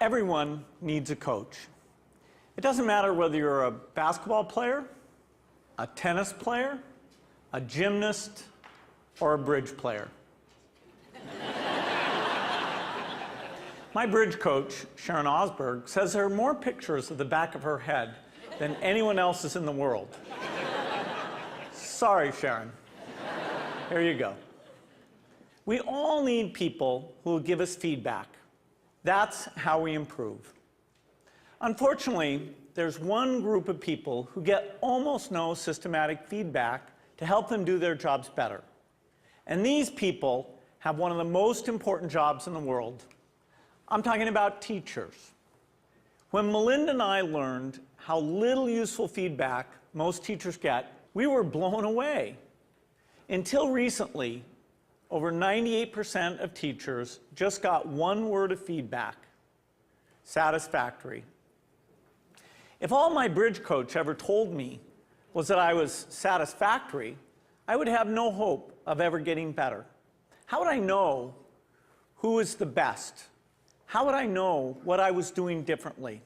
Everyone needs a coach. It doesn't matter whether you're a basketball player, a tennis player, a gymnast, or a bridge player. My bridge coach, Sharon Osberg, says there are more pictures of the back of her head than anyone else's in the world. Sorry, Sharon. Here you go. We all need people who will give us feedback. That's how we improve. Unfortunately, there's one group of people who get almost no systematic feedback to help them do their jobs better. And these people have one of the most important jobs in the world. I'm talking about teachers. When Melinda and I learned how little useful feedback most teachers get, we were blown away. Until recently, over 98% of teachers just got one word of feedback: satisfactory. If all my bridge coach ever told me was that I was satisfactory, I would have no hope of ever getting better. How would I know who is the best? How would I know what I was doing differently?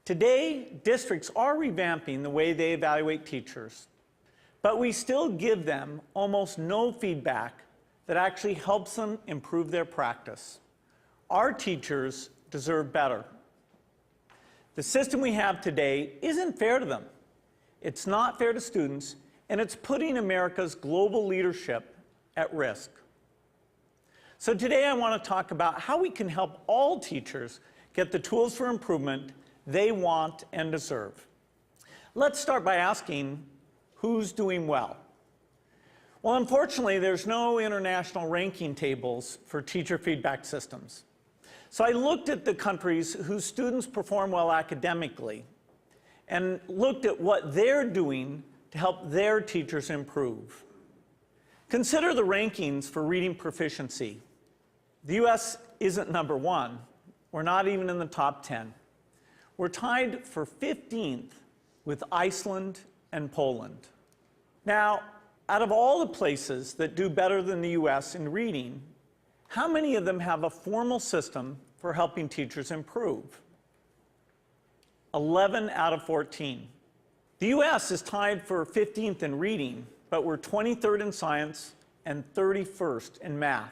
Today, districts are revamping the way they evaluate teachers, but we still give them almost no feedback that actually helps them improve their practice. Our teachers deserve better. The system we have today isn't fair to them. It's not fair to students, and it's putting America's global leadership at risk. So today I want to talk about how we can help all teachers get the tools for improvement they want and deserve. Let's start by asking, who's doing well? Well, unfortunately, there's no international ranking tables for teacher feedback systems. So I looked at the countries whose students perform well academically and looked at what they're doing to help their teachers improve. Consider the rankings for reading proficiency. The US isn't number one. We're not even in the top 10. We're tied for 15th with Iceland and Poland. Now, out of all the places that do better than the US in reading, how many of them have a formal system for helping teachers improve? 11 out of 14. The US is tied for 15th in reading, but we're 23rd in science and 31st in math.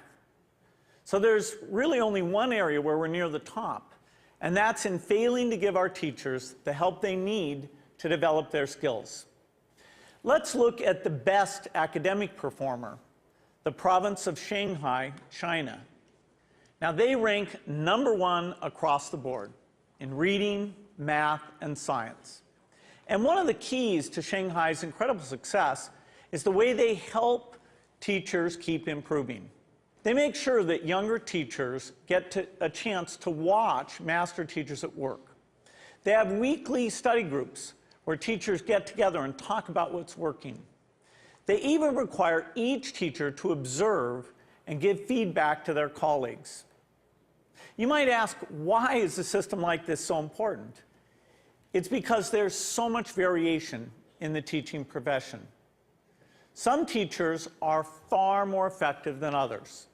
So there's really only one area where we're near the top, and that's in failing to give our teachers the help they need to develop their skills. Let's look at the best academic performer, the province of Shanghai, China. Now, they rank #1 across the board in reading, math, and science. And one of the keys to Shanghai's incredible success is the way they help teachers keep improving. They make sure that younger teachers get a chance to watch master teachers at work. They have weekly study groups where teachers get together and talk about what's working. They even require each teacher to observe and give feedback to their colleagues. You might ask, why is a system like this so important? It's because there's so much variation in the teaching profession. Some teachers are far more effective than others.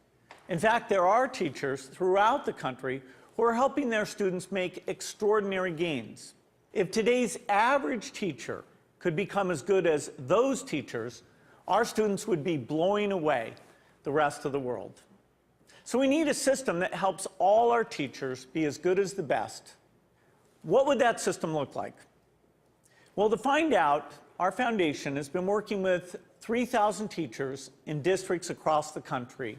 In fact, there are teachers throughout the country who are helping their students make extraordinary gains. If today's average teacher could become as good as those teachers, our students would be blowing away the rest of the world. So we need a system that helps all our teachers be as good as the best. What would that system look like? Well, to find out, our foundation has been working with 3,000 teachers in districts across the country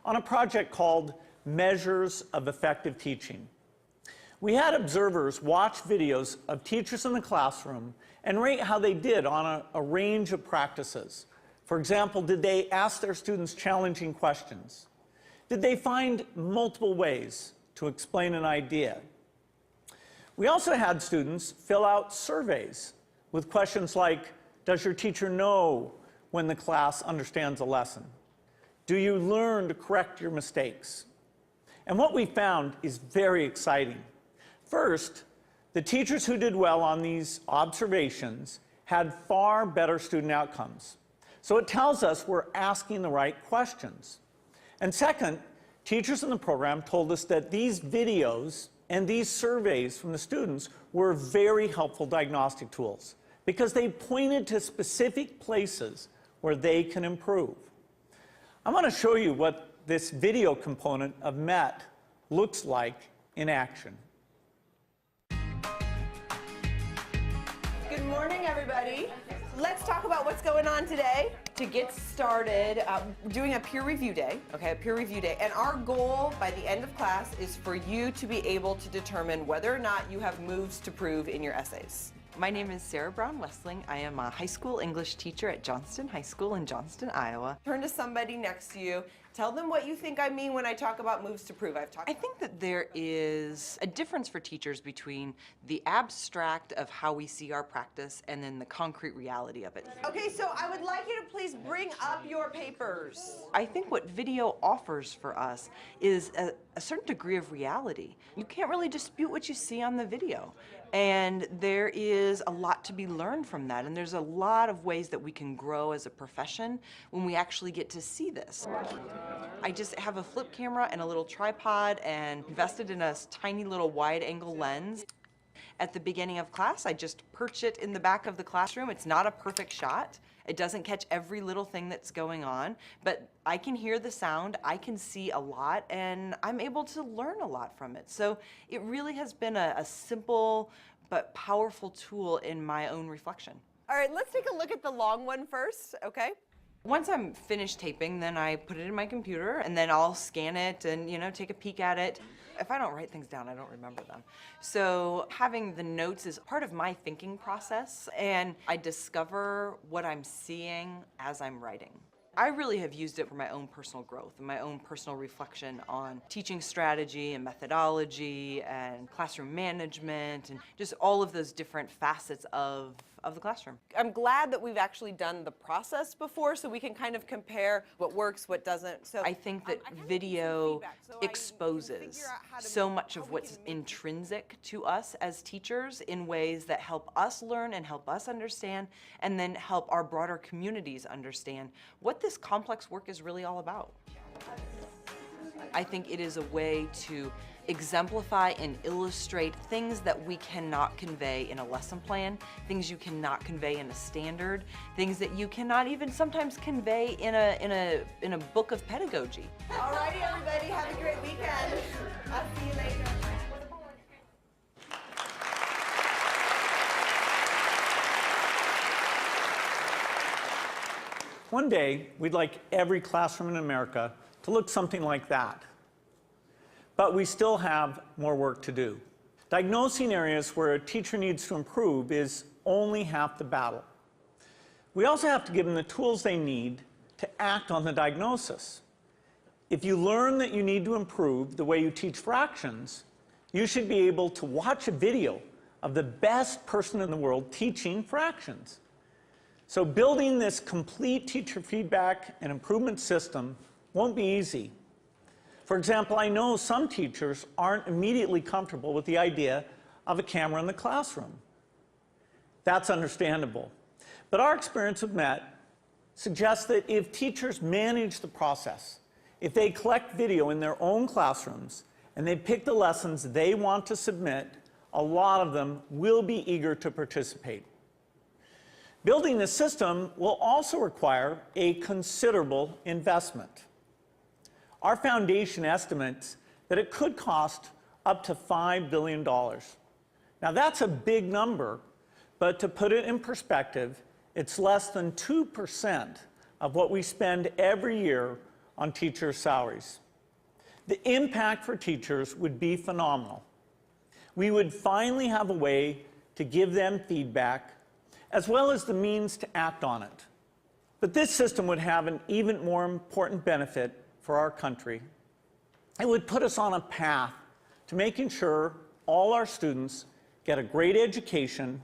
on a project called Measures of Effective Teaching. We had observers watch videos of teachers in the classroom and rate how they did on a range of practices. For example, did they ask their students challenging questions? Did they find multiple ways to explain an idea? We also had students fill out surveys with questions like, does your teacher know when the class understands a lesson? Do you learn to correct your mistakes? And what we found is very exciting. First, the teachers who did well on these observations had far better student outcomes. So it tells us we're asking the right questions. And second, teachers in the program told us that these videos And these surveys from the students were very helpful diagnostic tools because they pointed to specific places where they can improve. I'm going to show you what this video component of MET looks like in action. Good morning, everybody. Let's talk about what's going on today. To get started, doing a peer review day, okay, a peer review day. And our goal by the end of class is for you to be able to determine whether or not you have moves to prove in your essays. My name is Sarah Brown-Westling. I am a high school English teacher at Johnston High School in Johnston, Iowa. Turn to somebody next to you. Tell them what you think I mean when I talk about moves to prove. I think that there is a difference for teachers between the abstract of how we see our practice and then the concrete reality of it. Okay, so I would like you to please bring up your papers. I think what video offers for us is a certain degree of reality. You can't really dispute what you see on the video. And there is a lot to be learned from that. And there's a lot of ways that we can grow as a profession when we actually get to see this. I just have a flip camera and a little tripod and invested in a tiny little wide angle lens. At the beginning of class, I just perch it in the back of the classroom. It's not a perfect shot. It doesn't catch every little thing that's going on, but I can hear the sound, I can see a lot, and I'm able to learn a lot from it. So it really has been a simple but powerful tool in my own reflection. All right, let's take a look at the long one first, okay? Once I'm finished taping, then I put it in my computer, and then I'll scan it and, take a peek at it. If I don't write things down, I don't remember them. So having the notes is part of my thinking process, and I discover what I'm seeing as I'm writing. I really have used it for my own personal growth and my own personal reflection on teaching strategy and methodology and classroom management and just all of those different facets of the classroom. I'm glad that we've actually done the process before so we can kind of compare what works, what doesn't. So I think that video exposes so much of what's intrinsic to us as teachers in ways that help us learn and help us understand and then help our broader communities understand what this complex work is really all about. I think it is a way to exemplify and illustrate things that we cannot convey in a lesson plan, things you cannot convey in a standard, things that you cannot even sometimes convey in a book of pedagogy. All righty, everybody, have a great weekend. I'll see you later. One day, we'd like every classroom in America to look something like that. But we still have more work to do. Diagnosing areas where a teacher needs to improve is only half the battle. We also have to give them the tools they need to act on the diagnosis. If you learn that you need to improve the way you teach fractions, you should be able to watch a video of the best person in the world teaching fractions. So building this complete teacher feedback and improvement system won't be easy. For example, I know some teachers aren't immediately comfortable with the idea of a camera in the classroom. That's understandable. But our experience with MET suggests that if teachers manage the process, if they collect video in their own classrooms and they pick the lessons they want to submit, a lot of them will be eager to participate. Building this system will also require a considerable investment. Our foundation estimates that it could cost up to $5 billion. Now that's a big number, but to put it in perspective, it's less than 2% of what we spend every year on teachers' salaries. The impact for teachers would be phenomenal. We would finally have a way to give them feedback, as well as the means to act on it. But this system would have an even more important benefit for our country. It would put us on a path to making sure all our students get a great education,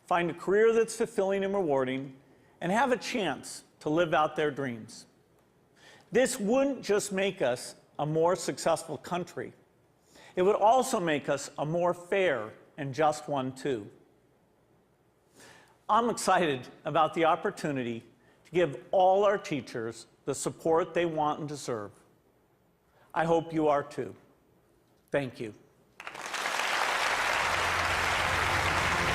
find a career that's fulfilling and rewarding, and have a chance to live out their dreams. This wouldn't just make us a more successful country. It would also make us a more fair and just one, too. I'm excited about the opportunity to give all our teachers the support they want and deserve. I hope you are too. Thank you.